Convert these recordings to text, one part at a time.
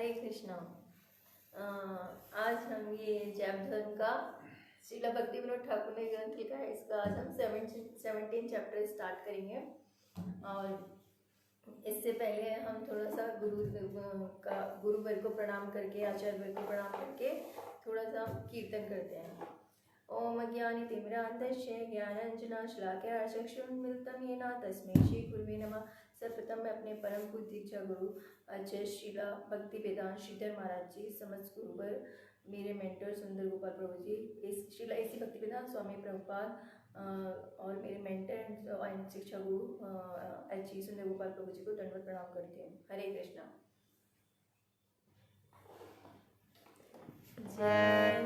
हरे कृष्णा। आज हम ये जैव धर्म का श्रीला भक्ति विनोद ठाकुर ने ग्रंथ लिखा है, इसका आज हम 17 चैप्टर स्टार्ट करेंगे। और इससे पहले हम थोड़ा सा गुरु वर्ग को प्रणाम करके, आचार्य वर्ग को प्रणाम करके थोड़ा सा कीर्तन करते हैं। ओम ज्ञानितिमिरान्धस्य ज्ञानाञ्जनशलाकया चक्षुरुन्मीलितं येन तस्मै श्री गुरुवे नमः। सर्वप्रथम मैं अपने परम पूज्य दीक्षा गुरु आचार्य श्रीला भक्ति वेदांत श्रीधर महाराज जी, समस्त गुरुवर, मेरे मेंटर सुंदर गोपाल प्रभु जी, श्रीला ऐसी भक्ति वेदांत स्वामी प्रभुपाद और मेरे मेंटर और शिक्षा गुरु एच सुंदर गोपाल प्रभु जी को दंडवत प्रणाम करती हूँ। हरे कृष्णा। जय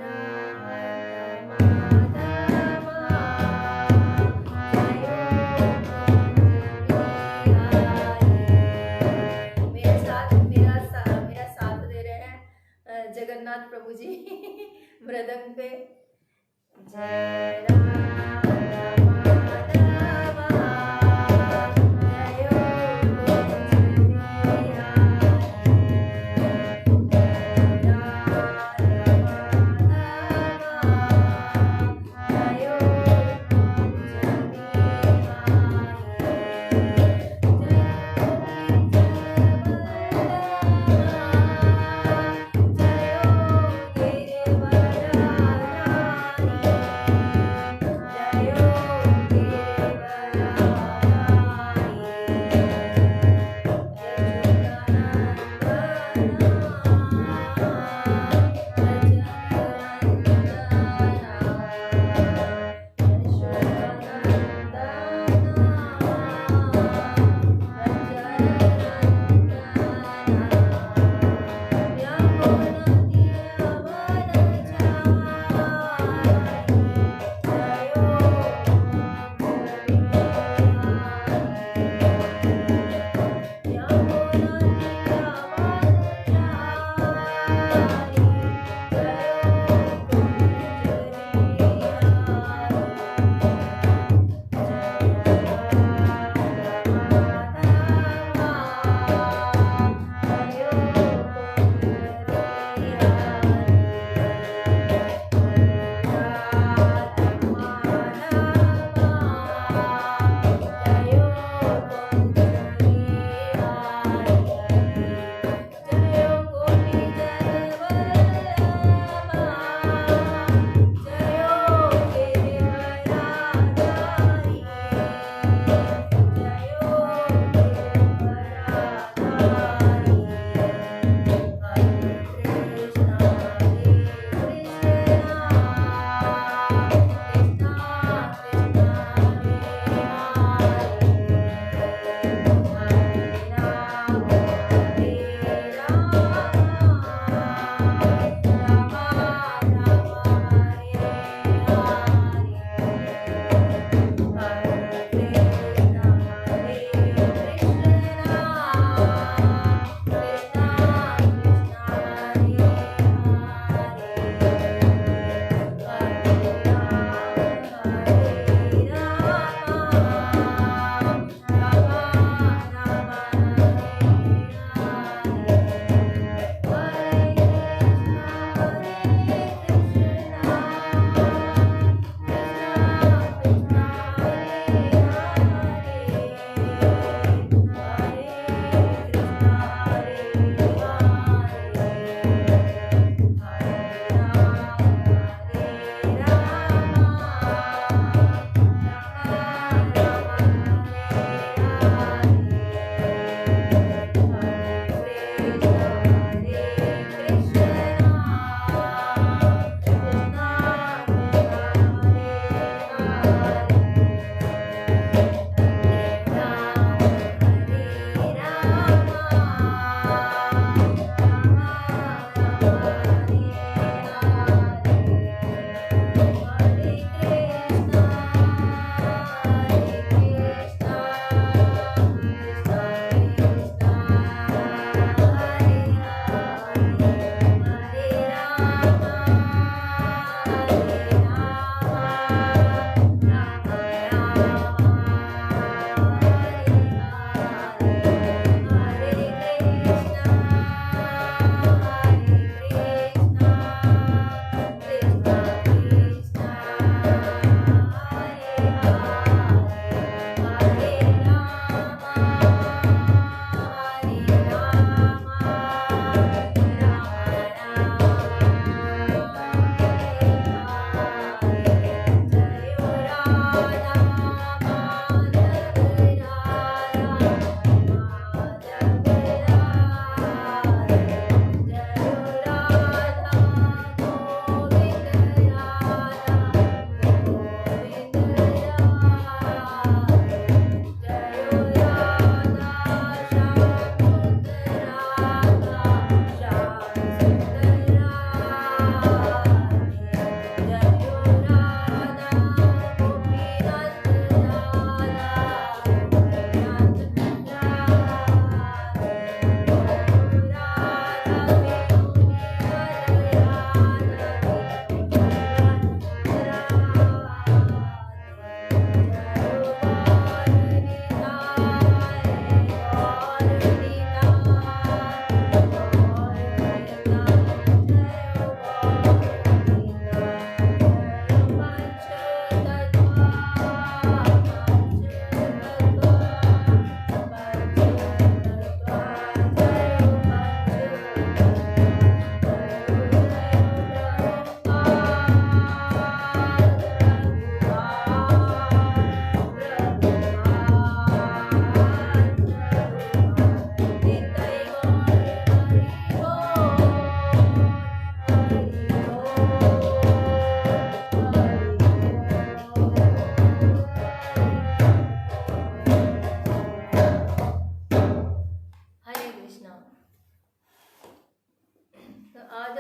जगन्नाथ प्रभु जी मृदंग पे। जय जय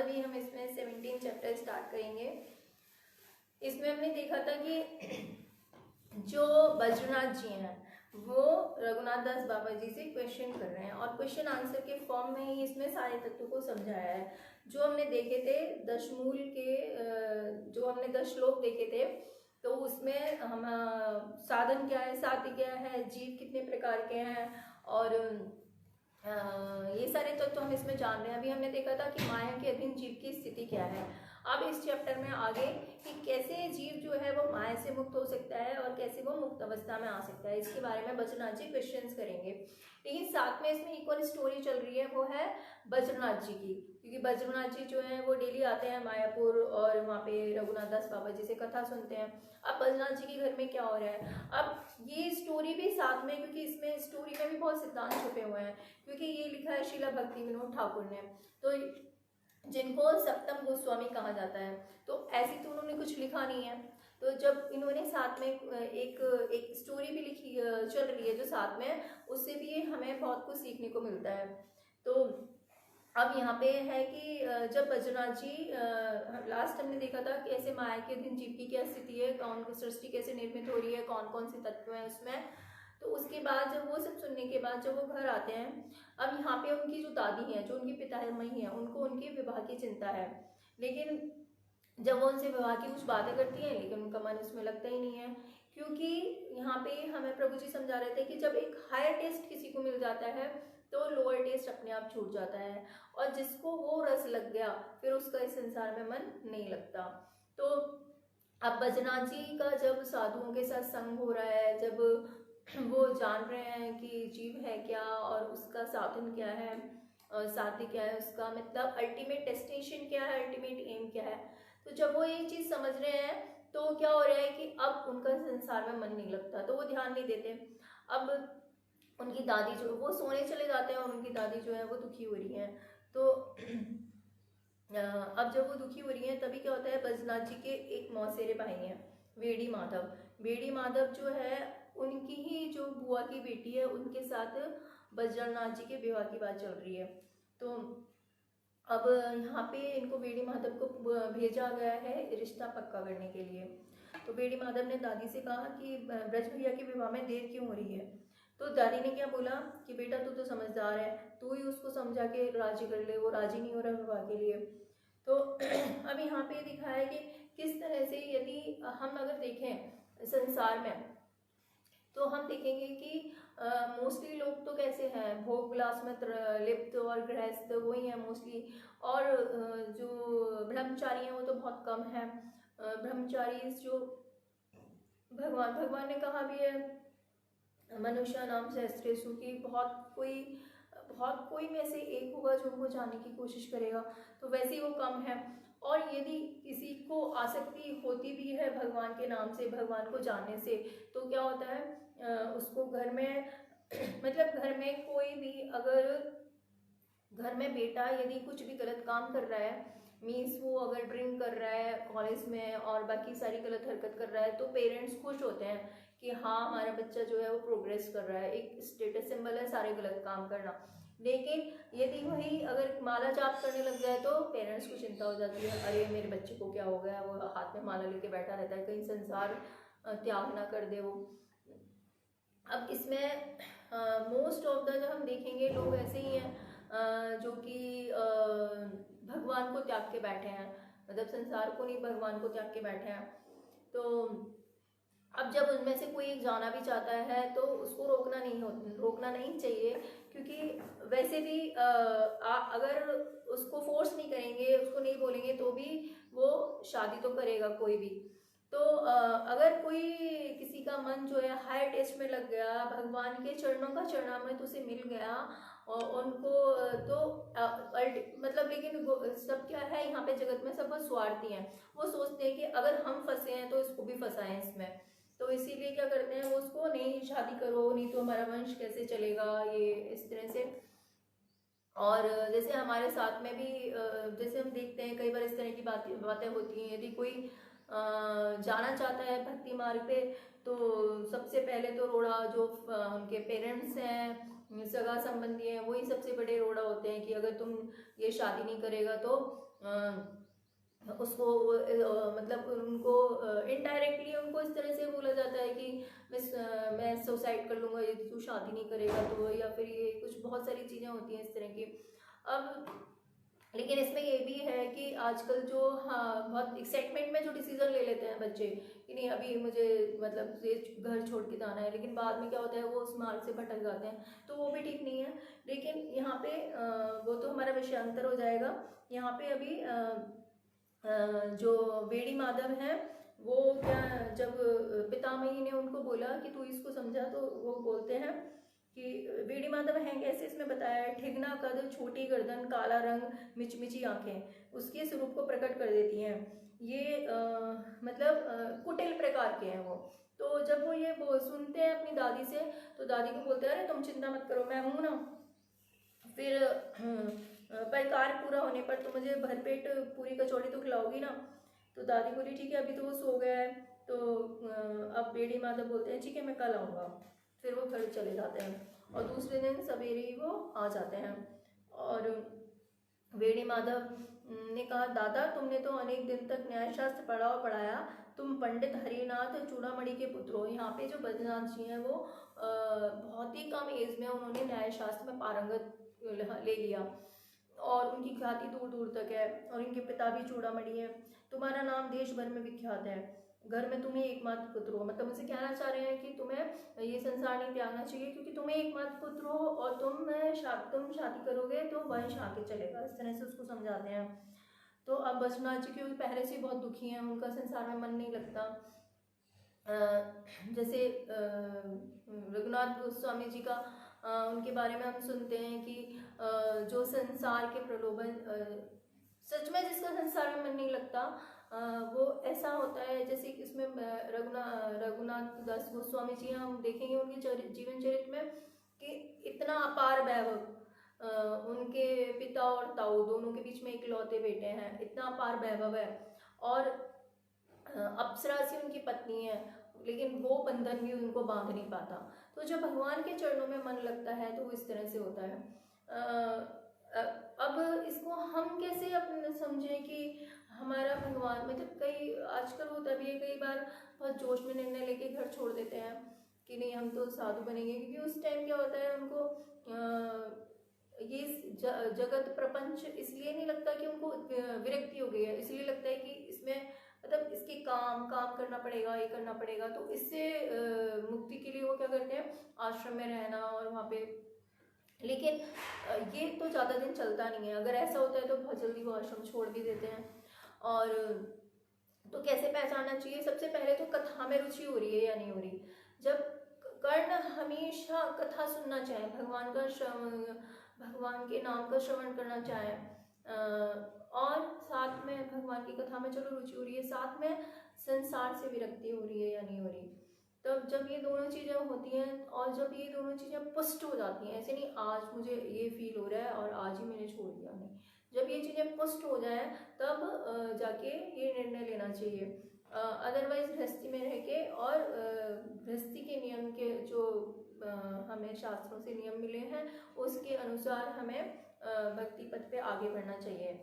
अभी हम इसमें 17 चैप्टर स्टार्ट करेंगे। इसमें हमने देखा था कि जो बद्रीनाथ जी हैं वो रघुनाथ दास बाबा जी से क्वेश्चन कर रहे हैं और क्वेश्चन आंसर के फॉर्म में ही इसमें सारे तत्वों को समझाया है। जो हमने देखे थे 10 मूल के, जो हमने 10 श्लोक देखे थे, तो उसमें हम साधन क्या है, साध्य क्या है, जीव कितने प्रकार के हैं और ये सारे तत्व हम इसमें जान रहे हैं। अभी हमने देखा था कि माया के अधीन जीव की स्थिति क्या है। अब इस चैप्टर में आगे कि कैसे जीव जो है वो माया से मुक्त हो सकता है और कैसे वो मुक्त अवस्था में आ सकता है, इसके बारे में बद्रीनाथ जी क्वेश्चंस करेंगे। लेकिन साथ में इसमें एक और स्टोरी चल रही है, वो है बद्रीनाथ जी की, क्योंकि बद्रीनाथ जी जो है वो डेली आते हैं मायापुर और वहाँ पे रघुनाथ दास बाबा जी से कथा सुनते हैं। अब बद्रीनाथ जी के घर में क्या हो रहा है, अब ये स्टोरी भी साथ में, क्योंकि इसमें स्टोरी में भी बहुत सिद्धांत छुपे हुए हैं, क्योंकि ये लिखा है शीला भक्ति विनोद ठाकुर ने, तो जिनको सप्तम गोस्वामी कहा जाता है। तो ऐसी तो उन्होंने कुछ लिखा नहीं है, तो जब इन्होंने साथ में एक स्टोरी भी लिखी चल रही है जो साथ में, उससे भी हमें बहुत कुछ सीखने को मिलता है। तो अब यहाँ पे है कि जब बद्रीनाथ जी, लास्ट हमने देखा था कि ऐसे माया के अधीन जीव की क्या स्थिति है, कौन सृष्टि कैसे निर्मित हो रही है, कौन कौन से तत्व हैं उसमें। तो उसके बाद जब वो सब सुनने के बाद जब वो घर आते हैं, अब यहाँ पे उनकी जो दादी हैं, जो उनकी पितामही हैं, उनको उनके विवाह की चिंता है। लेकिन जब वो उनसे विवाह की कुछ बातें करती हैं, लेकिन उनका मन उसमें लगता ही नहीं है, क्योंकि यहाँ पे हमें प्रभु जी समझा रहे थे कि जब एक हायर टेस्ट किसी को मिल जाता है तो लोअर टेस्ट अपने आप छूट जाता है, और जिसको वो रस लग गया फिर उसका इस संसार में मन नहीं लगता। तो अब बद्रीनाथ जी का जब साधुओं के साथ संग हो रहा है, जब वो जान रहे हैं कि जीव है क्या और उसका साधन क्या है, साध्य क्या है, उसका मतलब अल्टीमेट डेस्टिनेशन क्या है, अल्टीमेट एम क्या है, तो जब वो ये चीज़ समझ रहे हैं तो क्या हो रहा है कि अब उनका संसार में मन नहीं लगता, तो वो ध्यान नहीं देते। अब उनकी दादी जो, वो सोने चले जाते हैं और उनकी दादी जो है वो दुखी हो रही हैं। तो अब जब वो दुखी हो रही हैं तभी क्या होता है, बद्रीनाथ जी के एक मौसेरे भाई हैं वेड़ी माधव। वेड़ी माधव जो है उनकी ही जो बुआ की बेटी है, उनके साथ बद्रीनाथ जी के विवाह की बात चल रही है। तो अब यहाँ पे इनको वेड़ी माधव को भेजा गया है रिश्ता पक्का करने के लिए। तो वेड़ी माधव ने दादी से कहा कि ब्रज भैया के विवाह में देर क्यों हो रही है। तो दादी ने क्या बोला कि बेटा तू तो समझदार है, तू ही उसको समझा के राजी कर ले, वो राजी नहीं हो रहा विवाह के लिए। तो अब यहाँ पे दिखा है कि किस तरह से यदि हम अगर देखें संसार में, तो हम देखेंगे कि मोस्टली लोग तो कैसे हैं, भोग विलास में लिप्त और गृहस्थ वही हैं मोस्टली, और जो ब्रह्मचारी हैं वो तो बहुत कम हैं। ब्रह्मचारी जो भगवान ने कहा भी है, मनुष्य नाम सहस्रेषु की, बहुत कोई में से एक होगा जो उनको जानने की कोशिश करेगा, तो वैसे ही वो कम है। और यदि किसी को आसक्ति होती भी है भगवान के नाम से, भगवान को जानने से, तो क्या होता है उसको घर में मतलब घर में कोई भी, अगर घर में बेटा यदि कुछ भी गलत काम कर रहा है, मीन्स वो अगर ड्रिंक कर रहा है कॉलेज में और बाकी सारी गलत हरकत कर रहा है, तो पेरेंट्स खुश होते हैं कि हाँ हमारा बच्चा जो है वो प्रोग्रेस कर रहा है, एक स्टेटस सिंबल है सारे गलत काम करना। लेकिन यदि वही अगर माला जाप करने लग जाए तो पेरेंट्स को चिंता हो जाती है, अरे मेरे बच्चे को क्या हो गया, वो हाथ में माला लेके बैठा रहता है, कहीं संसार त्याग ना कर दे वो। अब इसमें मोस्ट ऑफ द जो हम देखेंगे लोग ऐसे ही हैं जो कि भगवान को त्याग के बैठे हैं, मतलब संसार को नहीं भगवान को त्याग के बैठे हैं। तो अब जब उनमें से कोई एक जाना भी चाहता है तो उसको रोकना नहीं चाहिए, क्योंकि वैसे भी अगर उसको फोर्स नहीं करेंगे, उसको नहीं बोलेंगे तो भी वो शादी तो करेगा कोई भी। तो अगर कोई किसी का मन जो है हायर टेस्ट में लग गया, भगवान के चरणों का चरणामृत उसे मिल गया और उनको तो मतलब, लेकिन सब क्या है यहाँ पे जगत में सब स्वार्थी हैं, वो सोचते हैं कि अगर हम फंसे हैं तो इसको भी फंसाएं इसमें, तो इसीलिए क्या करते हैं वो उसको नहीं शादी करो, नहीं तो हमारा वंश कैसे चलेगा, ये इस तरह से। और जैसे हमारे साथ में भी जैसे हम देखते हैं कई बार इस तरह की बातें होती हैं, यदि कोई जाना चाहता है भक्ति मार्ग पे, तो सबसे पहले तो रोड़ा जो उनके पेरेंट्स हैं, सगा संबंधी हैं, वही सबसे बड़े रोड़ा होते हैं कि अगर तुम ये शादी नहीं करेगा तो उसको मतलब उनको इनडायरेक्टली उनको इस तरह से बोला जाता है कि मैं सुसाइड कर लूँगा यदि तू शादी नहीं करेगा तो, या फिर ये कुछ बहुत सारी चीज़ें होती हैं इस तरह की। अब लेकिन इसमें ये भी है कि आजकल जो बहुत एक्साइटमेंट में जो डिसीजन ले लेते हैं बच्चे कि नहीं अभी मुझे मतलब ये घर छोड़ के जाना है, लेकिन बाद में क्या होता है वो उस मार्ग से भटक जाते हैं, तो वो भी ठीक नहीं है। लेकिन यहाँ पे वो तो हमारा विषयांतर हो जाएगा। यहाँ पे अभी जो बेड़ी माधव हैं वो क्या, जब पितामही ने उनको बोला कि तू इसको समझा, तो वो बोलते हैं कि बेड़ी माधव हैं कैसे, इसमें बताया है ठिगना कद, छोटी गर्दन, काला रंग, मिचमिची आंखें उसके स्वरूप को प्रकट कर देती हैं। ये मतलब कुटिल प्रकार के हैं वो। तो जब वो ये सुनते हैं अपनी दादी से, तो दादी को बोलते हैं अरे तुम चिंता मत करो, मैं हूँ ना। फिर पर कार्य पूरा होने पर तो मुझे भरपेट पूरी कचौड़ी तो खिलाओगी ना। तो दादी बोली ठीक है, अभी तो वो सो गया है। तो अब बेड़ी माधव बोलते हैं ठीक है मैं कल आऊँगा। फिर वो घर चले जाते हैं और दूसरे दिन सवेरे ही वो आ जाते हैं। और बेड़ी माधव ने कहा दादा तुमने तो अनेक दिन तक न्यायशास्त्र पढ़ा और पढ़ाया, तुम पंडित हरिनाथ चूड़ामणि के पुत्र हो। यहाँ पे जो बद्रीनाथ जी हैं वो बहुत ही कम एज में उन्होंने न्यायशास्त्र में पारंगत ले लिया और उनकी ख्याति दूर दूर तक है, और इनके पिता भी चूड़ामणि है। तुम्हारा नाम देश भर में विख्यात है, घर में तुम्हें एकमात्र पुत्र हो। मतलब मुझसे कहना चाह रहे हैं कि तुम्हें ये संसार नहीं त्यागना चाहिए, क्योंकि तुम्हें एकमात्र पुत्र हो और तुम शादी करोगे तो वंश आगे चलेगा। इस तरह से उसको समझाते हैं। तो अब बद्रीनाथ जी क्योंकि पहले से बहुत दुखी हैं, उनका संसार में मन नहीं लगता। जैसे रघुनाथ गोस्वामी जी का उनके बारे में हम सुनते हैं कि जो संसार के प्रलोभन, सच में जिसका संसार में मन नहीं लगता वो ऐसा होता है जैसे कि इसमें रघुनाथ दास गोस्वामी जी हम देखेंगे उनके जीवन चरित्र में कि इतना अपार वैभव, उनके पिता और ताऊ दोनों के बीच में इकलौते बेटे हैं, इतना अपार वैभव है। और अप्सरा सी उनकी पत्नी है, लेकिन वो बंधन भी उनको बांध नहीं पाता। तो जब भगवान के चरणों में मन लगता है तो वो इस तरह से होता है। अब इसको हम कैसे अपने समझें कि हमारा भगवान, मतलब कई आजकल होता भी है, कई बार बहुत जोश में निर्णय लेके घर छोड़ देते हैं कि नहीं हम तो साधु बनेंगे, क्योंकि उस टाइम क्या होता है उनको ये जगत प्रपंच इसलिए नहीं लगता कि उनको विरक्ति हो गई है, इसलिए लगता है कि इसमें मतलब इसके काम करना पड़ेगा, ये करना पड़ेगा। तो इससे मुक्ति के लिए वो क्या करते हैं, आश्रम में रहना और वहाँ पे, लेकिन ये तो ज़्यादा दिन चलता नहीं है। अगर ऐसा होता है तो बहुत जल्दी वो आश्रम छोड़ भी देते हैं। और तो कैसे पहचानना चाहिए, सबसे पहले तो कथा में रुचि हो रही है या नहीं हो रही। जब कर्ण हमेशा कथा सुनना चाहे, भगवान के नाम का श्रवण करना चाहे, और साथ में भगवान की कथा में चलो रुचि हो रही है, साथ में संसार से विरक्ति हो रही है या नहीं हो रही, तब जब ये दोनों चीज़ें होती हैं और जब ये दोनों चीज़ें पुष्ट हो जाती हैं, ऐसे नहीं आज मुझे ये फील हो रहा है और आज ही मैंने छोड़ दिया, नहीं, जब ये चीज़ें पुष्ट हो जाए तब जाके ये निर्णय लेना चाहिए। अदरवाइज गृहस्थी में रह के और गृहस्थी के नियम के जो हमें शास्त्रों से नियम मिले हैं उसके अनुसार हमें भक्ति पथ पे आगे बढ़ना चाहिए।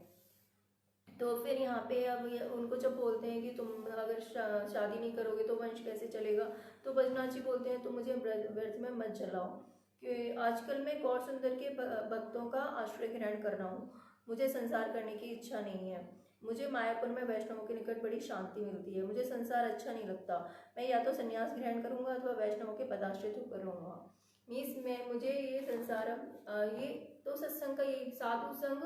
तो फिर यहाँ पे अब उनको जब बोलते हैं कि तुम अगर शादी नहीं करोगे तो वंश कैसे चलेगा, तो बद्रीनाथ जी बोलते हैं तुम मुझे व्यर्थ में मत जलाओ, कि आजकल मैं गौर सुंदर के भक्तों का आश्रय ग्रहण कर रहा हूँ, मुझे संसार करने की इच्छा नहीं है, मुझे मायापुर में वैष्णवों के निकट बड़ी शांति मिलती है, मुझे संसार अच्छा नहीं लगता, मैं या तो संन्यास ग्रहण करूँगा अथवा वैष्णवों के पदाश्रित होकर रहूँगा। मीन्स मैं मुझे ये संसार ये तो सत्संग का ये साधु संग,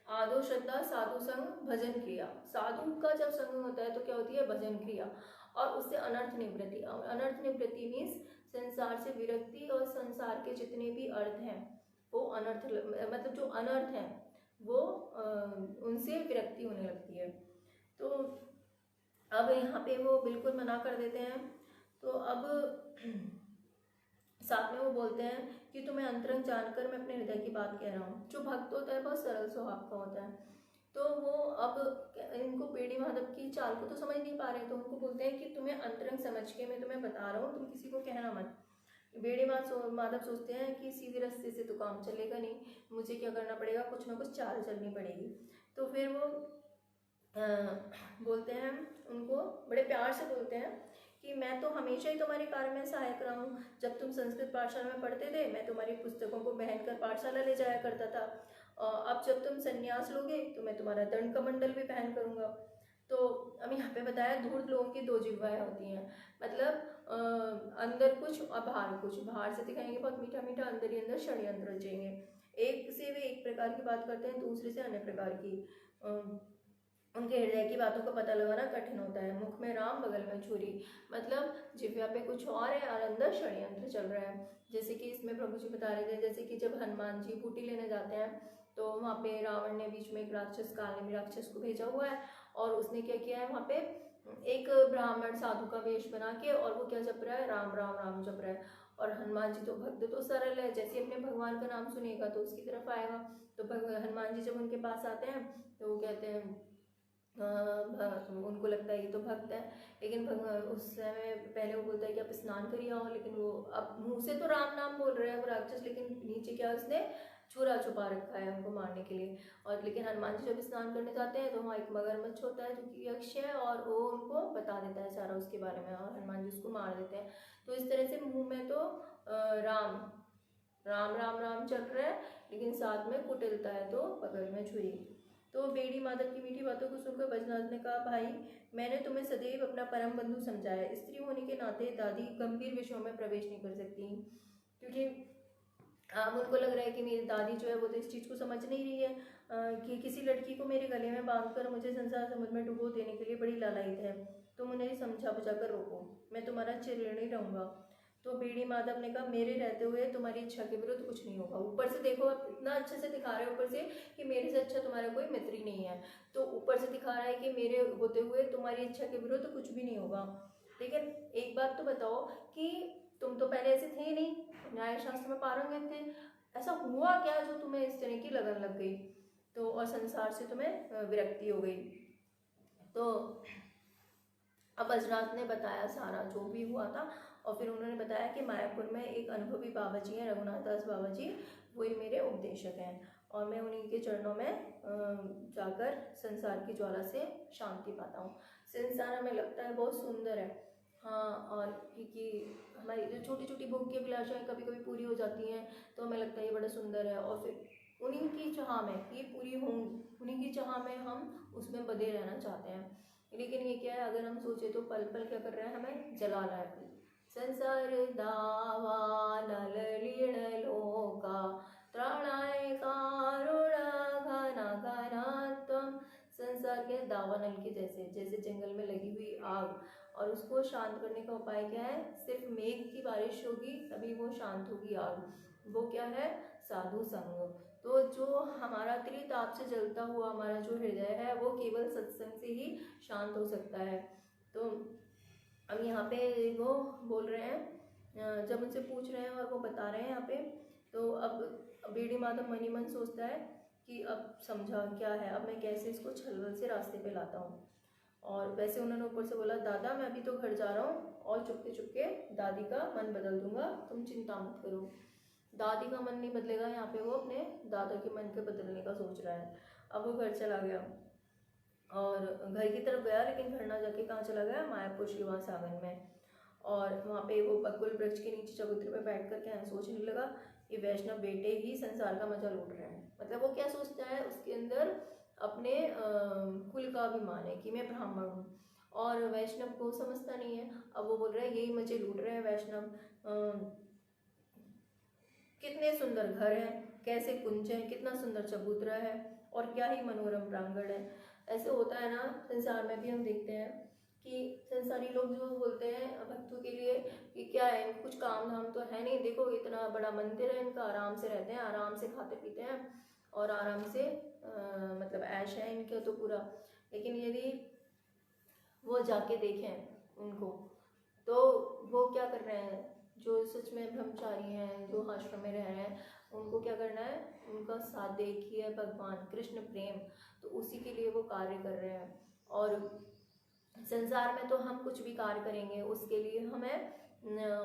आदो श्रद्धा, साधु संग, भजन क्रिया। साधु का जब संग होता है तो क्या होती है, भजन क्रिया, और उससे अनर्थ निवृत्ति। अनर्थ निवृत्ति मीन्स संसार से विरक्ति, और संसार के जितने भी अर्थ हैं वो अनर्थ, मतलब जो अनर्थ हैं वो उनसे विरक्ति होने लगती है। तो अब यहाँ पे वो बिल्कुल मना कर देते हैं। तो अब साथ में वो बोलते हैं कि तुम्हें अंतरंग जानकर मैं अपने हृदय की बात कह रहा हूँ। जो भक्त होता है बहुत सरल स्वभाव का होता है, तो वो अब इनको बेड़ी माधव की चाल को तो समझ नहीं पा रहे, तो उनको बोलते हैं कि तुम्हें अंतरंग समझ के मैं तुम्हें बता रहा हूँ, तुम किसी को कहना मत। बेड़ी माधव सोचते हैं कि सीधे रास्ते से तो काम चलेगा नहीं, मुझे क्या करना पड़ेगा, कुछ ना कुछ चाल चलनी पड़ेगी। तो फिर वो बोलते हैं, उनको बड़े प्यार से बोलते हैं कि मैं तो हमेशा ही तुम्हारे कार्य में सहायक रहा हूँ। जब तुम संस्कृत पाठशाला में पढ़ते थे, मैं तुम्हारी पुस्तकों को पहन कर पाठशाला ले जाया करता था। अब जब तुम संन्यास लोगे तो मैं तुम्हारा दंड कमंडल भी पहन करूँगा। तो अब यहाँ पे बताया, धूर्त लोगों की दो जिह्वाएं होती हैं, मतलब अंदर कुछ और बाहर कुछ। बाहर से दिखाएंगे बहुत मीठा मीठा, अंदर ही अंदर षड्यंत्र रचेंगे। एक से वे एक प्रकार की बात करते हैं, दूसरे से अन्य प्रकार की। उनके हृदय की बातों का पता लगाना कठिन होता है। मुख में राम, बगल में छुरी, मतलब जिह्वा पे कुछ और है और अंदर षड्यंत्र चल रहा है। जैसे कि इसमें प्रभु जी बता रहे थे, जैसे कि जब हनुमान जी बूटी लेने जाते हैं तो वहाँ पे रावण ने बीच में एक राक्षस, कालनेमी राक्षस को भेजा हुआ है, और उसने क्या किया है, वहाँ पे एक ब्राह्मण साधु का वेश बना के, और वो क्या जप रहा है, राम राम राम जप रहा है। और हनुमान जी तो भक्त तो सरल है, जैसे अपने भगवान का नाम सुनेगा तो उसकी तरफ आएगा। तो हनुमान जी जब उनके पास आते हैं तो वो कहते हैं, उनको लगता है ये तो भक्त है, लेकिन उस समय पहले वो बोलता है कि आप स्नान करिए आओ, लेकिन वो अब मुंह से तो राम नाम बोल रहे हैं वो राक्षस, लेकिन नीचे क्या उसने छुरा छुपा रखा है उनको मारने के लिए। और लेकिन हनुमान जी जब स्नान करने जाते हैं तो वहाँ एक मगरमच्छ होता है जो कि यक्ष है, और वो उनको बता देता है सारा उसके बारे में, और हनुमान जी उसको मार देते हैं। तो इस तरह से मुंह में तो राम राम राम राम चल रहा है, लेकिन साथ में कुटिलता है तो बगल में छुरी। तो बेड़ी माधव की मीठी बातों को सुनकर बैजनाथ ने कहा, भाई मैंने तुम्हें सदैव अपना परम बंधु समझा है। स्त्री होने के नाते दादी गंभीर विषयों में प्रवेश नहीं कर सकती, क्योंकि उनको लग रहा है कि मेरी दादी जो है वो तो इस चीज़ को समझ नहीं रही है कि किसी लड़की को मेरे गले में बांधकर मुझे संसार समुद्र में डुबो देने के लिए बड़ी लालायित है। तुम उन्हें समझा बुझा कर रोको, मैं तुम्हारा चिरऋणी रहूँगा। तो बेड़ी माधव ने कहा, मेरे रहते हुए तुम्हारी इच्छा के विरुद्ध कुछ नहीं होगा। ऊपर से देखो, आप इतना अच्छे से दिखा रहे हैं ऊपर से कि मेरे से अच्छा तुम्हारा कोई मित्र ही नहीं है, तो ऊपर से दिखा रहा है कि मेरे होते हुए तुम्हारी इच्छा के विरुद्ध कुछ भी नहीं होगा। लेकिन एक बात तो बताओ कि तुम तो पहले ऐसे थे नहीं, न्याय शास्त्र में पारंगत थे, ऐसा हुआ क्या जो तुम्हें इस तरह की लगन लग गई, तो और संसार से तुम्हें विरक्ति हो गई। तो अब बैजनाथ ने बताया सारा जो भी हुआ था, और फिर उन्होंने बताया कि मायापुर में एक अनुभवी बाबा जी हैं, रघुनाथ दास बाबा जी, वही मेरे उपदेशक हैं, और मैं उन्हीं के चरणों में जाकर संसार की ज्वाला से शांति पाता हूँ। संसार हमें लगता है बहुत सुंदर है, हाँ, और क्योंकि हमारी जो छोटी छोटी भोग की अभिलाषाएं कभी कभी पूरी हो जाती हैं तो हमें लगता है ये बड़ा सुंदर है, और फिर उन्हीं की चाह में ये पूरी होंगी, उन्हीं की चाह में हम उसमें बंधे रहना चाहते हैं। लेकिन ये क्या है, अगर हम सोचे तो पल पल क्या कर रहा है, हमें जला रहा है। संसार दावा नल लीण लोका त्राणाय कारुण घना घनात्वम। संसार के दावानल के जैसे, जैसे जंगल में लगी हुई आग, और उसको शांत करने का उपाय क्या है, सिर्फ मेघ की बारिश होगी तभी वो शांत होगी आग। वो क्या है, साधु संग। तो जो हमारा त्रिताप से जलता हुआ हमारा जो हृदय है वो केवल सत्संग से ही शांत हो सकता है। तो अब यहाँ पे वो बोल रहे हैं, जब उनसे पूछ रहे हैं और वो बता रहे हैं यहाँ पे, तो अब बेड़ी माधव मनी मन सोचता है कि अब समझा क्या है, अब मैं कैसे इसको छलवल से रास्ते पे लाता हूँ। और वैसे उन्होंने ऊपर से बोला, दादा मैं अभी तो घर जा रहा हूँ और चुपके चुपके दादी का मन बदल दूंगा, तुम चिंता मत करो। दादी का मन नहीं बदलेगा, यहाँ पे वो अपने दादा के मन के बदलने का सोच रहा है। अब वो घर चला गया और घर की तरफ गया, लेकिन घर ना जाके कहाँ चला गया, मायापुर श्रीवास आंगन में। और वहाँ पे वो बकुल वृक्ष के नीचे चबूतरे पे बैठ कर क्या सोचने लगा, ये वैष्णव बेटे ही संसार का मजा लूट रहे हैं। मतलब वो क्या सोचता है, उसके अंदर अपने कुल का अभिमान है कि मैं ब्राह्मण हूँ, और वैष्णव को समझता नहीं है। अब वो बोल रहा है यही मजे लूट रहे हैं वैष्णव, कितने सुंदर घर हैं, कैसे कुंज हैं, कितना सुंदर चबूतरा है, और क्या ही मनोरम प्रांगण है। ऐसे होता है ना, संसार में भी हम देखते हैं कि संसारी लोग जो बोलते हैं भक्तों के लिए कि क्या है, कुछ काम धाम तो है नहीं, देखो इतना बड़ा मंदिर है इनका, आराम से रहते हैं, आराम से खाते पीते हैं, और आराम से मतलब ऐश है इनका तो पूरा। लेकिन यदि वो जाके देखें उनको, तो वो क्या कर रहे हैं, जो सच में ब्रह्मचारी हैं, जो आश्रम में रह रहे हैं, उनको क्या करना है, उनका साथ देखिए भगवान कृष्ण प्रेम, तो उसी के लिए वो कार्य कर रहे हैं। और संसार में तो हम कुछ भी कार्य करेंगे उसके लिए हमें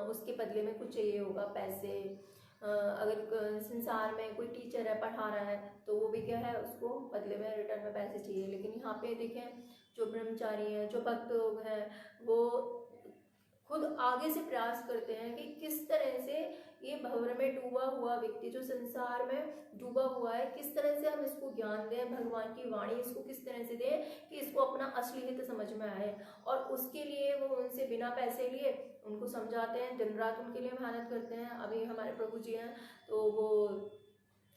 उसके बदले में कुछ चाहिए होगा, पैसे, अगर संसार में कोई टीचर है पढ़ा रहा है तो वो भी क्या है, उसको बदले में रिटर्न में पैसे चाहिए। लेकिन यहाँ पे देखें जो ब्रह्मचारी हैं, जो भक्त लोग हैं, वो खुद आगे से प्रयास करते हैं कि किस तरह से ये भंवर में डूबा हुआ व्यक्ति, जो संसार में डूबा हुआ है, किस तरह से हम इसको ज्ञान दें, भगवान की वाणी इसको किस तरह से दें कि इसको अपना असली हित समझ में आए। और उसके लिए वो उनसे बिना पैसे लिए उनको समझाते हैं, दिन रात उनके लिए मेहनत करते हैं। अभी हमारे प्रभु जी हैं तो वो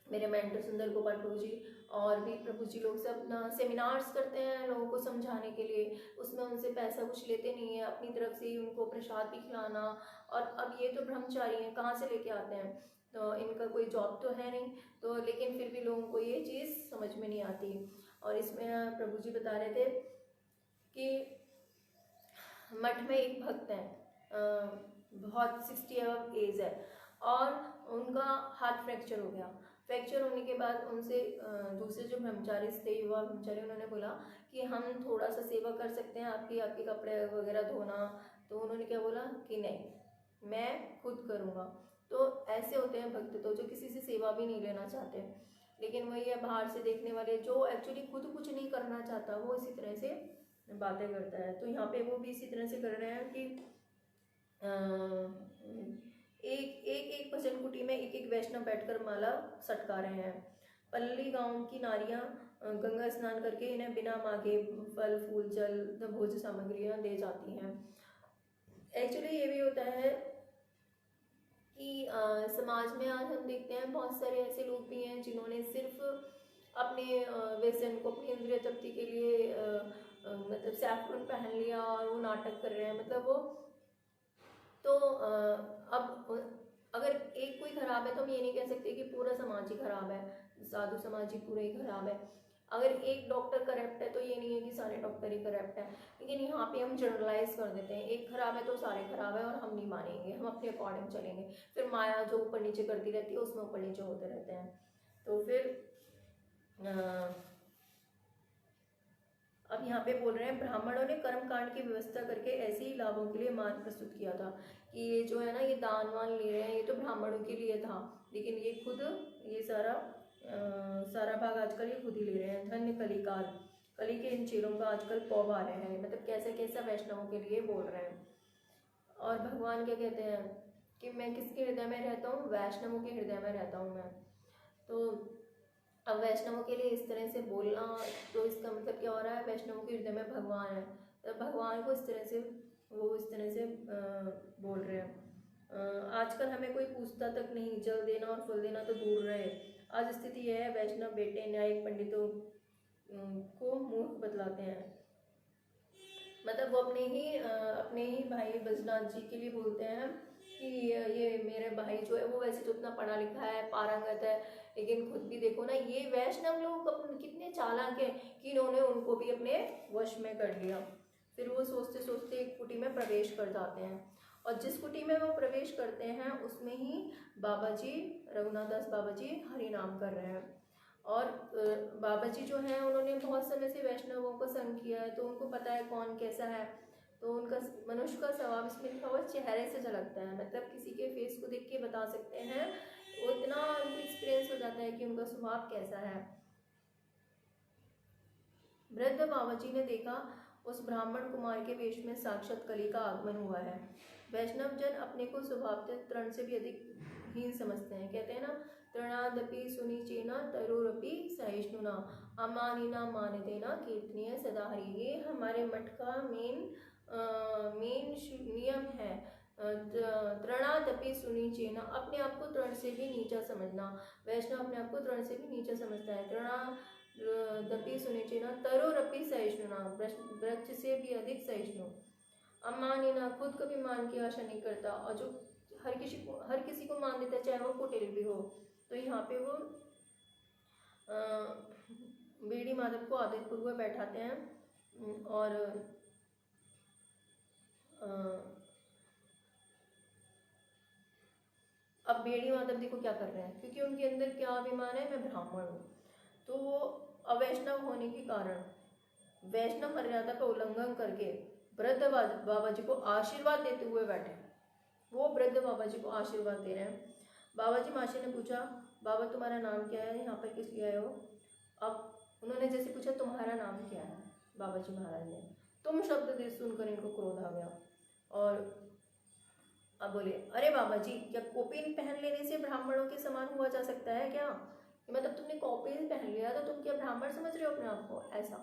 मेरे मेंटर सुंदर गोपाल प्रभु जी और भी प्रभु जी लोग सब अपना सेमिनार्स करते हैं लोगों को समझाने के लिए। उसमें उनसे पैसा कुछ लेते नहीं है, अपनी तरफ से ही उनको प्रसाद भी खिलाना। और अब ये तो ब्रह्मचारी हैं, कहाँ से लेके आते हैं, तो इनका कोई जॉब तो है नहीं, तो लेकिन फिर भी लोगों को ये चीज़ समझ में नहीं आती। और इसमें प्रभु जी बता रहे थे कि मठ में एक भक्त है, बहुत 60 अबव एज है, और उनका हाथ फ्रैक्चर हो गया। फ्रैक्चर होने के बाद उनसे दूसरे जो ब्रह्मचारी थे, युवा ब्रह्मचारी, उन्होंने बोला कि हम थोड़ा सा सेवा कर सकते हैं आपके कपड़े वगैरह धोना। तो उन्होंने क्या बोला कि नहीं, मैं खुद करूँगा। तो ऐसे होते हैं भक्त तो जो किसी से सेवा भी नहीं लेना चाहते, लेकिन वही है बाहर से देखने वाले जो एक्चुअली खुद कुछ नहीं करना चाहता, वो इसी तरह से बातें करता है। तो यहाँ पे वो भी इसी तरह से कर रहे हैं कि एक भजन कुटी में एक वैष्णव बैठकर माला सटका रहे हैं। पल्ली गांव की नारियां गंगा स्नान करके इन्हें बिना मांगे फल फूल जल भोज्य सामग्रियां दे जाती हैं। एक्चुअली ये भी होता है कि समाज में आज हम देखते हैं बहुत सारे ऐसे लोग भी हैं जिन्होंने सिर्फ अपने व्यसन को, अपनी इंद्रिय तृप्ति के लिए मतलब सैफरन पहन लिया और वो नाटक कर रहे हैं। मतलब वो तो अब अगर एक कोई खराब है तो हम ये नहीं कह सकते कि पूरा समाज ही खराब है, साधु समाज ही पूरा ही खराब है। अगर एक डॉक्टर करप्ट है तो ये नहीं है कि सारे डॉक्टर ही करप्ट है। लेकिन यहाँ पे हम जनरलाइज कर देते हैं, एक खराब है तो सारे खराब है और हम नहीं मानेंगे, हम अपने अकॉर्डिंग चलेंगे। फिर माया जो ऊपर नीचे करती रहती है उसमें ऊपर नीचे होते रहते हैं। तो फिर अब यहाँ पे बोल रहे हैं ब्राह्मणों ने कर्म कांड की व्यवस्था करके ऐसे ही लाभों के लिए मार्ग प्रस्तुत किया था कि ये जो है ना, ये दान वान ले रहे हैं, ये तो ब्राह्मणों के लिए था, लेकिन ये खुद ये सारा भाग आजकल ये खुद ही ले रहे हैं। धन्य कलिकाल, कली के इन चेलों का आजकल पौभ आ रहे हैं। मतलब कैसा कैसा वैष्णवों के लिए बोल रहे हैं। और भगवान क्या कहते हैं कि मैं किसके हृदय में रहता हूँ, वैष्णवों के हृदय में रहता हूँ मैं। तो अब वैष्णवों के लिए इस तरह से बोलना, तो इसका मतलब क्या हो रहा है, वैष्णवों के हृदय में भगवान है, तो भगवान को इस तरह से वो इस तरह से बोल रहे हैं। आजकल हमें कोई पूछता तक नहीं, जल देना और फल देना तो दूर रहे। आज स्थिति यह है, वैष्णव बेटे न्यायिक पंडितों को मूर्ख बतलाते हैं। मतलब वो अपने ही भाई बजनाथ जी के लिए बोलते हैं कि ये मेरे भाई जो है वो वैसे तो उतना पढ़ा लिखा है, पारंगत है, लेकिन खुद भी देखो ना, ये वैष्णव लोग कितने चालाक हैं कि इन्होंने उनको भी अपने वश में कर लिया। फिर वो सोचते सोचते एक कुटी में प्रवेश कर जाते हैं, और जिस कुटी में वो प्रवेश करते हैं उसमें ही बाबा जी, रघुनाथ दास बाबा जी हरि नाम कर रहे हैं। और बाबा जी जो हैं उन्होंने बहुत समय से वैष्णवों को संग किया है, तो उनको पता है कौन कैसा है। तो उनका मनुष्य का स्वभाव, इसमें लिखा हुआ चेहरे से झलकता है, मतलब किसी के फेस को देख के बता सकते हैं, वो इतना उनको एक्सपीरियंस हो जाता है कि उनका स्वभाव कैसा है। वृद्ध बाबा जी ने देखा उस ब्राह्मण कुमार के वेश में साक्षात कली का आगमन हुआ है। वैष्णव जन अपने को स्वभावतः तृण से भी अधिक हीन समझते हैं। कहते हैं ना, तृणादपि सुनिचेना तरोरपि सहिष्णुना अमानिना मानदेना कीर्तनीय सदा हरि। ये हमारे मठ का मेन नियम है। तृणादपि सुनिचेना, अपने आप को तृण से भी नीचा समझना। वैष्णव अपने आप को तृण से भी नीचा समझता है। तृणादपि सुनिचेना तरोरपि सहिष्णुना, वृक्ष से भी अधिक सहिष्णु। अमानिना, खुद कभी मान की आशा नहीं करता, और जो हर किसी को मान देता है, चाहे वो कुटिल भी हो। तो यहाँ पे वो बीड़ी माधव को आदित्यपुर बैठाते हैं, और अब बेड़ी माधव देखो क्या कर रहे हैं, क्योंकि उनके अंदर क्या अभिमान है, मैं ब्राह्मण हूँ। तो वो अवैष्णव होने के कारण वैष्णव मर्यादा का उल्लंघन करके वृद्ध बाबा जी को आशीर्वाद देते हुए बैठे। वो वृद्ध बाबा जी को आशीर्वाद दे रहे हैं। बाबा जी मासी ने पूछा, बाबा तुम्हारा नाम क्या है, यहाँ पर किस लिए आए हो? अब उन्होंने जैसे पूछा तुम्हारा नाम क्या है, बाबा जी महाराज ने तुम शब्द दे सुनकर इनको क्रोध आ गया और अब बोले, अरे बाबा जी, क्या कौपीन पहन लेने से ब्राह्मणों के समान हुआ जा सकता है क्या? मतलब तुमने कौपीन पहन लिया तो तुम क्या ब्राह्मण समझ रहे हो अपने आप को? ऐसा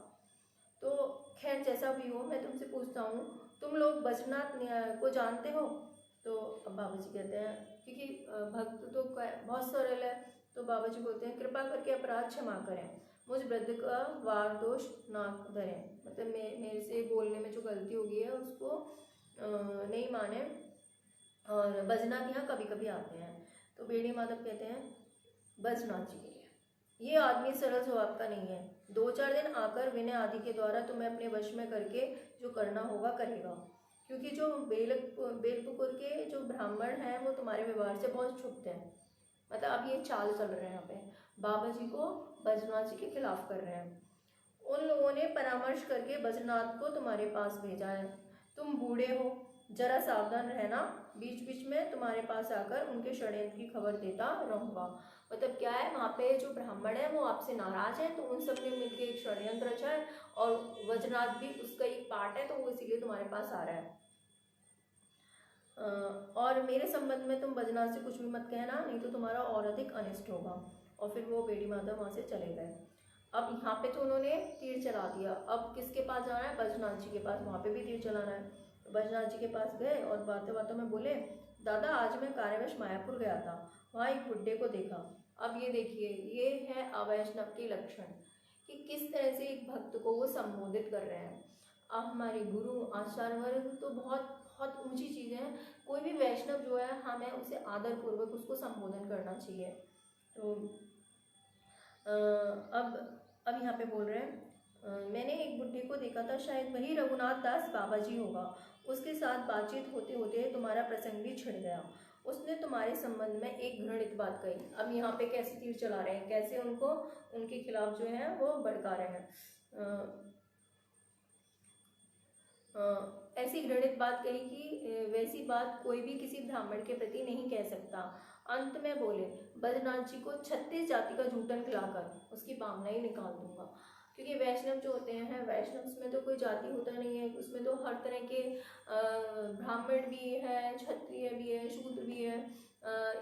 तो खैर जैसा भी हो, मैं तुमसे पूछता हूँ, तुम लोग बद्रीनाथ को जानते हो? तो अब बाबा जी कहते हैं, क्योंकि भक्त तो बहुत सरल है, तो बाबा जी बोलते हैं, कृपा करके अपराध क्षमा करें, मुझ वृद्ध का वार दोष ना धरें। मतलब मेरे से बोलने में जो गलती हो गई है उसको नहीं माने, और बद्रीनाथ यहाँ कभी कभी आते हैं। तो बेड़ी माधव कहते हैं बद्रीनाथ जी के लिए ये आदमी सरल स्वभाव का नहीं है, 2-4 दिन आकर विनय आदि के द्वारा तुम्हें अपने वश में करके जो करना होगा करेगा, क्योंकि जो बेलपुकुर के जो ब्राह्मण हैं वो तुम्हारे व्यवहार से बहुत क्षुब्ध हैं। मतलब अब ये चाल चल रहे हैं यहाँ पे, बाबा जी को बद्रीनाथ जी के खिलाफ कर रहे हैं। उन लोगों ने परामर्श करके बद्रीनाथ को तुम्हारे पास भेजा है। तुम बूढ़े हो, जरा सावधान रहना, बीच बीच में तुम्हारे पास आकर उनके षड्यंत्र की खबर देता रहूंगा। मतलब क्या है, वहाँ पे जो ब्राह्मण है वो आपसे नाराज है, तो उन सब ने मिलकर एक षड्यंत्र रचा है और बद्रीनाथ भी उसका एक पार्ट है, तो वो इसीलिए तुम्हारे पास आ रहा है। और मेरे संबंध में तुम बद्रीनाथ से कुछ भी मत कहना, नहीं तो तुम्हारा और अधिक अनिष्ट होगा। और फिर वो बेड़ी माधव वहाँ से चले गए। अब यहाँ पे तो उन्होंने तीर चला दिया, अब किसके पास जाना है? बद्रीनाथ जी के पास, वहाँ पे भी तीर चलाना है। तो बद्रीनाथ जी के पास गए और बातों बातों में बोले, दादा आज मैं कार्यवश मायापुर गया था, वहाँ एक बुड्ढे को देखा। अब ये देखिए, ये है अवैष्णव के लक्षण कि किस तरह से एक भक्त को वो संबोधित कर रहे हैं। अब हमारे गुरु आचार्य वर्ग तो बहुत बहुत ऊंची चीज़ है, कोई भी वैष्णव जो है हमें उसे आदर पूर्वक उसको संबोधन करना चाहिए। तो अब यहाँ पे बोल रहे हैं, मैंने एक बुड्ढे को देखा था, शायद वही रघुनाथ दास बाबा जी होगा, उसके साथ बातचीत होते होते तुम्हारा प्रसंग भी छिड़ गया, उसने तुम्हारे संबंध में एक घृणित बात कही। अब यहाँ पे कैसे तीर चला रहे हैं, कैसे उनको उनके खिलाफ जो है वो भड़का रहे हैं। ऐसी घृणित बात कही कि वैसी बात कोई भी किसी ब्राह्मण के प्रति नहीं कह सकता। अंत में बोले, बद्रीनाथ जी को 36 जाति का जूठन खिलाकर उसकी भावना ही निकाल दूंगा। क्योंकि वैष्णव जो होते हैं, वैष्णव में तो कोई जाति होता नहीं है, उसमें तो हर तरह के ब्राह्मण भी है, क्षत्रिय भी है, शूद्र भी है,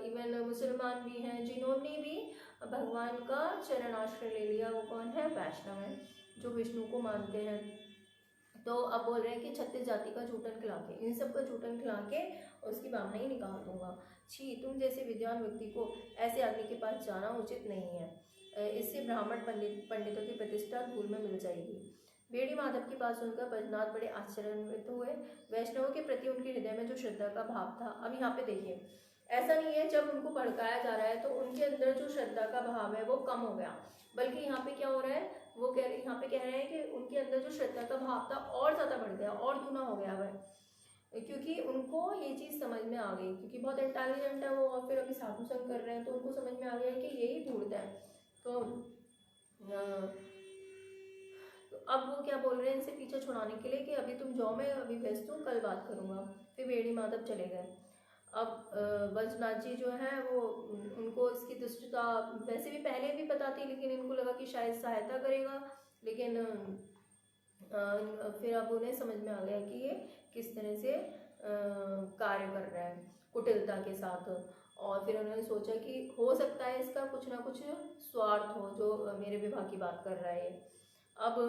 इवन मुसलमान भी हैं, जिन्होंने भी भगवान का चरणाश्रय ले लिया, वो कौन है? वैष्णव है, जो विष्णु को मानते हैं। तो अब बोल रहे हैं कि 36 जाति का जूठन खिला के, इन सब का जूठन खिला के उसकी भावना ही निकाल दूंगा। छी, तुम जैसे विद्वान व्यक्ति को ऐसे आदमी के पास जाना उचित नहीं है, इससे ब्राह्मण पंडितों की प्रतिष्ठा धूल में मिल जाएगी। बेड़ी माधव की बात सुनकर बद्रीनाथ बड़े आश्चर्यान्वित हुए। वैष्णवों के प्रति उनके हृदय में जो श्रद्धा का भाव था, अब यहाँ पे देखिए, ऐसा नहीं है जब उनको भड़काया जा रहा है तो उनके अंदर जो श्रद्धा का भाव है वो कम हो गया, बल्कि यहाँ पे क्या हो रहा है, वो यहाँ पे कह रहे हैं कि उनके अंदर जो श्रद्धा का भाव था और ज़्यादा बढ़ गया, और दूना हो गया वह, क्योंकि उनको ये चीज़ समझ में आ गई, क्योंकि बहुत इंटेलिजेंट है वो, और फिर अभी साधु संग कर रहे हैं तो उनको समझ में आ गया है कि यही ढूंढता है। तो अब वो क्या बोल रहे हैं इनसे पीछे छुड़ाने के लिए कि अभी तुम जाओ, मैं अभी व्यस्त हूँ, कल बात करूँगा। फिर बेड़ी माधव चले गए। अब बद्रीनाथ जी जो है वो उनको इसकी दुष्टता वैसे भी पहले भी पता थी, लेकिन इनको लगा कि शायद सहायता करेगा, लेकिन फिर अब उन्हें समझ में आ गया कि ये किस तरह से कार्य कर रहा है कुटिलता के साथ। और फिर उन्होंने सोचा कि हो सकता है इसका कुछ ना कुछ स्वार्थ हो, जो मेरे विवाह की बात कर रहा है। अब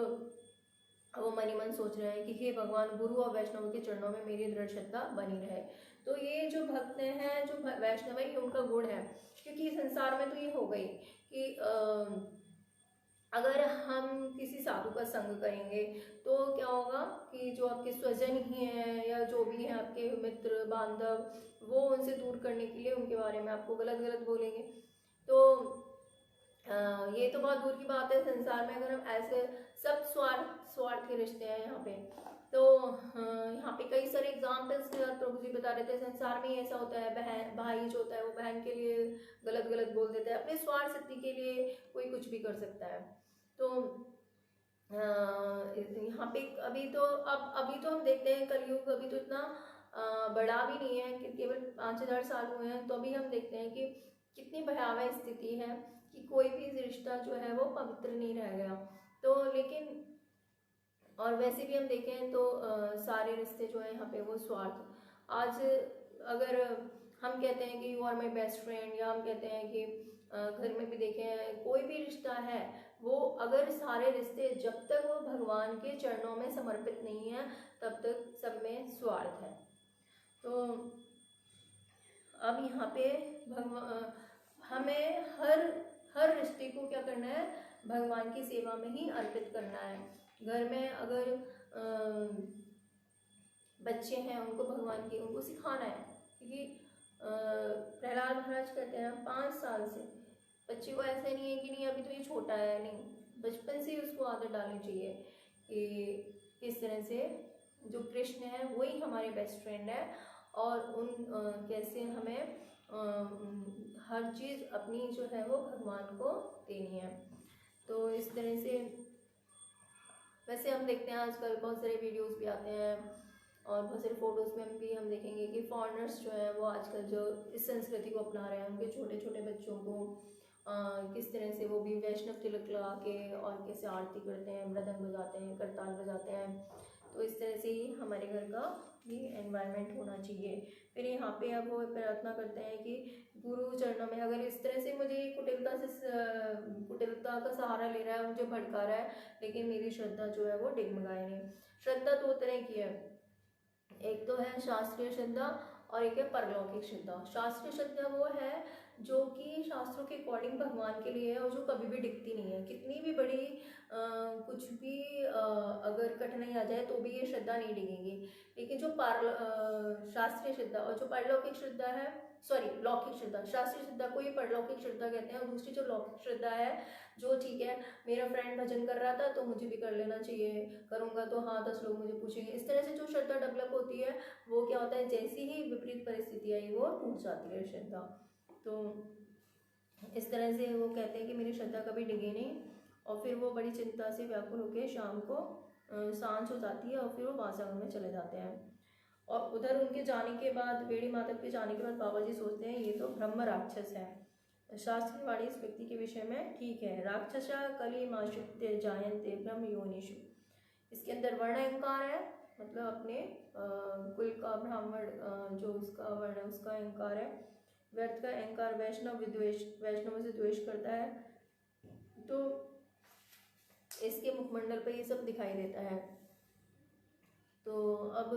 वो मनी मन सोच रहे हैं कि हे भगवान, गुरु और वैष्णव के चरणों में मेरी दृढ़ श्रद्धा बनी रहे। तो ये जो भक्त हैं, जो वैष्णव है, ये उनका गुण है, क्योंकि संसार में तो ये हो गई कि अगर हम किसी साधु का संग करेंगे तो क्या होगा कि जो आपके स्वजन ही हैं या जो भी हैं आपके मित्र बांधव, वो उनसे दूर करने के लिए उनके बारे में आपको गलत गलत बोलेंगे। तो ये तो बहुत दूर की बात है, संसार में अगर हम ऐसे सब स्वार्थ के रिश्ते हैं यहाँ पे। तो यहाँ पे कई सारे एग्जाम्पल्स प्रभु जी बता रहे थे, संसार में ऐसा होता है, बहन भाई जो होता है वो बहन के लिए गलत गलत बोल देता है, अपने स्वार्थ सिद्धि के लिए कोई कुछ भी कर सकता है। तो यहाँ पे अभी तो हम देखते हैं कलयुग अभी तो इतना बड़ा भी नहीं है कि केवल 5000 साल हुए हैं, तो अभी हम देखते हैं कि कितनी भयावह स्थिति है कि कोई भी रिश्ता जो है वो पवित्र नहीं रह गया। तो लेकिन और वैसे भी हम देखें तो सारे रिश्ते जो है यहाँ पे वो स्वार्थ। आज अगर हम कहते हैं कि you are my best friend, या हम कहते हैं कि घर में भी देखें कोई भी रिश्ता है, वो अगर सारे रिश्ते जब तक वो भगवान के चरणों में समर्पित नहीं है तब तक सब में स्वार्थ है। तो अब यहाँ पे हमें हर रिश्ते को क्या करना है, भगवान की सेवा में ही अर्पित करना है। घर में अगर बच्चे हैं उनको भगवान की उनको सिखाना है, क्योंकि प्रहलाद महाराज कहते हैं 5 साल से बच्चे को ऐसे नहीं है कि नहीं अभी तो ये छोटा है, नहीं, बचपन से ही उसको आदत डालनी चाहिए कि किस तरह से जो कृष्ण है वही हमारे बेस्ट फ्रेंड है, और उन कैसे हमें हर चीज़ अपनी जो है वो भगवान को देनी है। तो इस तरह से वैसे हम देखते हैं आजकल बहुत सारे वीडियोस भी आते हैं और बहुत सारे फोटोज़ में भी हम देखेंगे कि फॉरेनर्स जो है वो आजकल जो इस संस्कृति को अपना रहे हैं, उनके छोटे छोटे बच्चों को किस तरह से वो भी वैष्णव तिलक लगा के और कैसे आरती करते हैं, मृदंग बजाते हैं, करताल बजाते हैं। तो इस तरह से ही हमारे घर का भी एनवायरनमेंट होना चाहिए। फिर यहाँ पे अब वो प्रार्थना करते हैं कि गुरु चरणों में अगर इस तरह से मुझे कुटिलता का सहारा ले रहा है, मुझे भड़का रहा है, लेकिन मेरी श्रद्धा जो है वो डिगमगाए नहीं। श्रद्धा 2 तरह की है, एक तो है शास्त्रीय श्रद्धा और एक है परलौकिक श्रद्धा। शास्त्रीय श्रद्धा वो है जो कि शास्त्रों के अकॉर्डिंग भगवान के लिए है और जो कभी भी दिखती नहीं है। कितनी भी बड़ी कुछ भी अगर कठिनाई आ जाए तो भी ये श्रद्धा नहीं डिगेगी। लेकिन जो शास्त्रीय श्रद्धा और जो परलौकिक श्रद्धा है, सॉरी लौकिक श्रद्धा, शास्त्रीय श्रद्धा को ये परलौकिक श्रद्धा कहते हैं, और दूसरी जो लौकिक श्रद्धा है जो ठीक है मेरा फ्रेंड भजन कर रहा था तो मुझे भी कर लेना चाहिए, करूँगा तो हाँ 10 लोग मुझे पूछेंगे, इस तरह से जो श्रद्धा डेवलप होती है वो क्या होता है, जैसी ही विपरीत परिस्थिति आई वो टूट जाती है श्रद्धा। तो इस तरह से वो कहते हैं कि मेरी श्रद्धा कभी डिगे नहीं, और फिर वो बड़ी चिंता से व्याकुल होकर शाम को सांझ हो जाती है और फिर वो बासागढ़ में चले जाते हैं। और उधर उनके जाने के बाद, बेड़ी माता के जाने के बाद बाबा जी सोचते हैं ये तो ब्रह्म राक्षस है। शास्त्रीय वाणी इस व्यक्ति के विषय में ठीक है, राक्षसा कली माशुत्य जायन्ते ब्रह्म योनिषु। इसके अंदर वर्ण अहंकार है, मतलब अपने कुल का ब्राह्मण जो उसका वर्ण है उसका अहंकार है। व्यर्थ का अहंकार, वैष्णव विद्वेष, वैष्णव से द्वेष करता है। तो इसके मुखमंडल पर ये सब दिखाई देता है। तो अब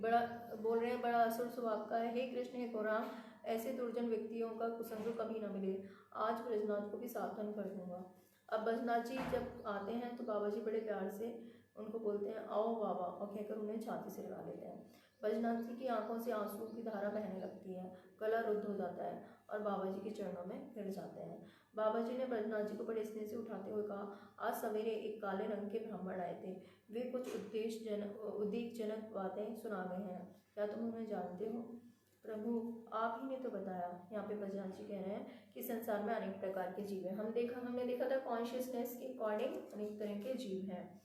बड़ा बोल रहे हैं, बड़ा असुर स्वभाव का है, हे कृष्ण हे गौरांग, ऐसे दुर्जन व्यक्तियों का कुसंग कभी ना मिले, आज ब्रजनाथ को भी सावधान कर दूंगा। अब ब्रजनाथ जी जब आते हैं तो बाबा जी बड़े प्यार से उनको बोलते हैं आओ बाबा, और कहकर उन्हें छाती से लगा लेते हैं। ब्रजनाथ जी की आंखों से आंसू की धारा बहने लगती है, गला रुद्ध हो जाता है और बाबा जी के चरणों में गिर जाते हैं। बाबा जी ने ब्रजनाथ जी को बड़े स्नेह से उठाते हुए कहा, आज सवेरे एक काले रंग के ब्राह्मण आए थे, वे कुछ उद्वेगजनक बातें सुना गए हैं, क्या तुम उन्हें जानते हो? प्रभु आप ही ने तो बताया। यहाँ पे ब्रजनाथ जी कह रहे हैं कि संसार में अनेक प्रकार के जीव हैं। हमने देखा था कॉन्शियसनेस के अकॉर्डिंग अनेक तरह के जीव हैं।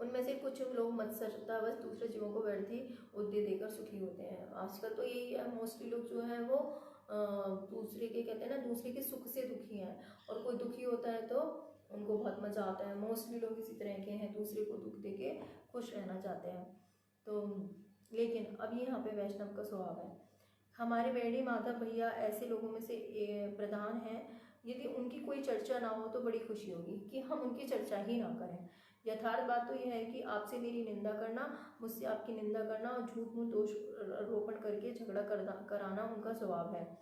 उनमें से कुछ लोग मत्सरता बस दूसरे जीवों को व्यर्थी उद्देश्य देकर सुखी होते हैं। आजकल तो यही है, मोस्टली लोग जो हैं वो दूसरे के कहते हैं ना, दूसरे के सुख से दुखी हैं, और कोई दुखी होता है तो उनको बहुत मजा आता है। मोस्टली लोग इसी तरह के हैं, दूसरे को दुख दे के खुश रहना चाहते हैं। तो लेकिन अब यहाँ पे वैष्णव का स्वभाव है। हमारे बेड़ी माधव भैया ऐसे लोगों में से प्रधान हैं, यदि उनकी कोई चर्चा ना हो तो बड़ी खुशी होगी कि हम उनकी चर्चा ही ना करें। यथार्थ बात तो यह है कि आपसे मेरी निंदा करना, मुझसे आपकी निंदा करना और झूठ मूठ दोष रोपण करके झगड़ा कराना उनका स्वभाव है।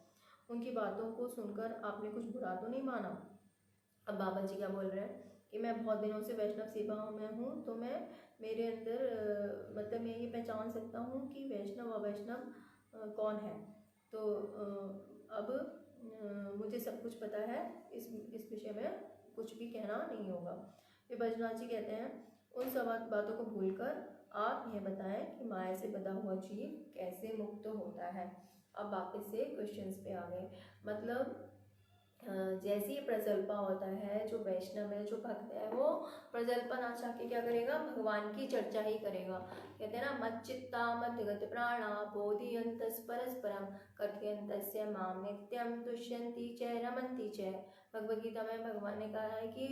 उनकी बातों को सुनकर आपने कुछ बुरा तो नहीं माना? अब बाबा जी क्या बोल रहे हैं कि मैं बहुत दिनों से वैष्णव सेवा में हूँ, तो मैं मेरे अंदर मतलब मैं ये पहचान सकता हूँ कि वैष्णव अवैष्णव कौन है। तो अब मुझे सब कुछ पता है, इस विषय में कुछ भी कहना नहीं होगा। फिर ब्रजनाथ जी कहते हैं, उन सब बातों को भूलकर आप यह बताएं कि माया से बंधा हुआ जीव कैसे मुक्त होता है। अब वापस से क्वेश्चंस पे आ गए। मतलब जैसे ही प्रजल्पा होता है, जो वैष्णव है, जो भक्त है, वो प्रजल्पा ना चाह के क्या करेगा, भगवान की चर्चा ही करेगा। कहते हैं ना, मच्चित्ता मद्गत प्राणा बोधयन्तस् परस्परम कथयन्तस्य माम नित्यम तुष्यन्ति च रमन्ति च। भगवद गीता में भगवान ने कहा है कि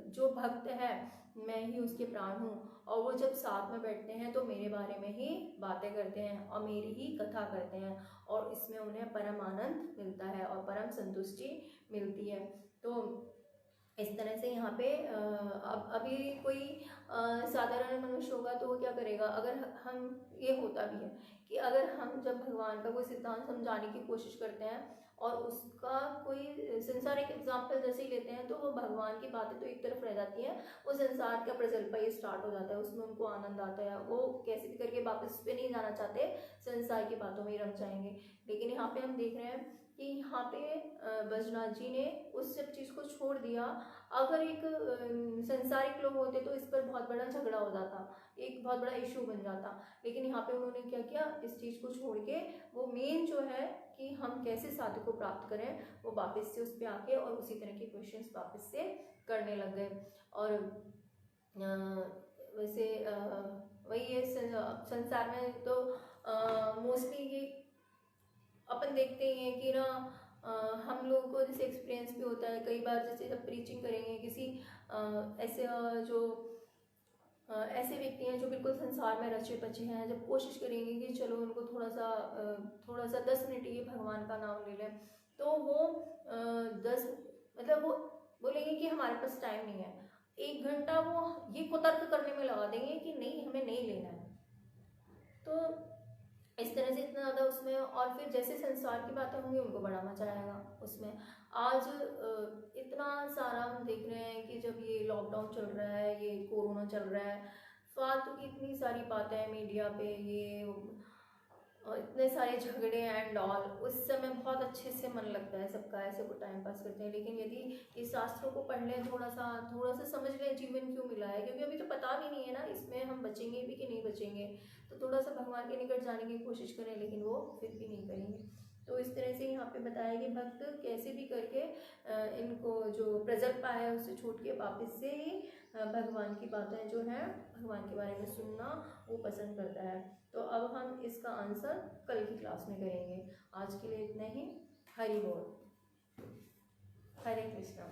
जो भक्त है मैं ही उसके प्राण हूँ, और वो जब साथ में बैठते हैं तो मेरे बारे में ही बातें करते हैं और मेरी ही कथा करते हैं, और इसमें उन्हें परम आनंद मिलता है और परम संतुष्टि मिलती है। तो इस तरह से यहाँ पे अब अभी कोई साधारण मनुष्य होगा तो वो क्या करेगा, अगर हम, ये होता भी है कि अगर हम जब भगवान का कोई सिद्धांत समझाने की कोशिश करते हैं और उसका कोई संसारिक एग्जाम्पल जैसे ही लेते हैं, तो वो भगवान की बातें तो एक तरफ रह जाती हैं, वो संसार का प्रजल्पा ही स्टार्ट हो जाता है, उसमें उनको आनंद आता है, वो कैसे भी करके वापस पे नहीं जाना चाहते, संसार की बातों में ही रम जाएंगे। लेकिन यहाँ पे हम देख रहे हैं कि यहाँ पे बैजनाथ जी ने उस सब चीज़ को छोड़ दिया। अगर एक संसारिक लोग होते तो इस पर बहुत बड़ा झगड़ा हो जाता, एक बहुत बड़ा इशू बन जाता, लेकिन यहाँ पे उन्होंने क्या किया, इस चीज़ को छोड़ के वो मेन जो है कि हम कैसे साधु को प्राप्त करें, वो वापस से उस पर आके और उसी तरह के क्वेश्चंस वापस से करने लग गए। और वैसे वही है, संसार में तो मोस्टली ये अपन देखते ही हैं कि ना, हम लोगों को जैसे एक्सपीरियंस भी होता है कई बार, जैसे जब प्रीचिंग करेंगे किसी ऐसे जो ऐसे व्यक्ति हैं जो बिल्कुल संसार में रचे पचे हैं, जब कोशिश करेंगे कि चलो उनको थोड़ा सा 10 मिनट ये भगवान का नाम ले लें, तो वो 10 मतलब वो बोलेंगे कि हमारे पास टाइम नहीं है, 1 घंटा वो ये कुतर्क करने में लगा देंगे कि नहीं हमें नहीं लेना है। तो इस तरह से इतना ज़्यादा उसमें, और फिर जैसे संसार की बातें होंगी उनको बड़ा मजा आएगा उसमें। आज इतना सारा हम देख रहे हैं कि जब ये लॉकडाउन चल रहा है, ये कोरोना चल रहा है, फालतू की इतनी सारी बातें हैं मीडिया पे, ये इतने सारे झगड़े एंड ऑल, उस समय बहुत अच्छे से मन लगता है सबका, ऐसे को टाइम पास करते हैं। लेकिन यदि इस शास्त्रों को पढ़ लें, थोड़ा सा समझ लें जीवन क्यों मिला है, क्योंकि अभी तो पता भी नहीं है ना इसमें हम बचेंगे भी कि नहीं बचेंगे, तो थोड़ा सा भगवान के निकट जाने की कोशिश करें, लेकिन वो फिर भी नहीं करेंगे। तो इस तरह से यहाँ पे बताया कि भक्त कैसे भी करके इनको जो प्रजल्पा है उससे छूट के वापस से ही भगवान की बातें जो हैं, भगवान के बारे में सुनना वो पसंद करता है। तो अब हम इसका आंसर कल की क्लास में करेंगे। आज के लिए इतना ही। हरि बोल, हरे कृष्णा।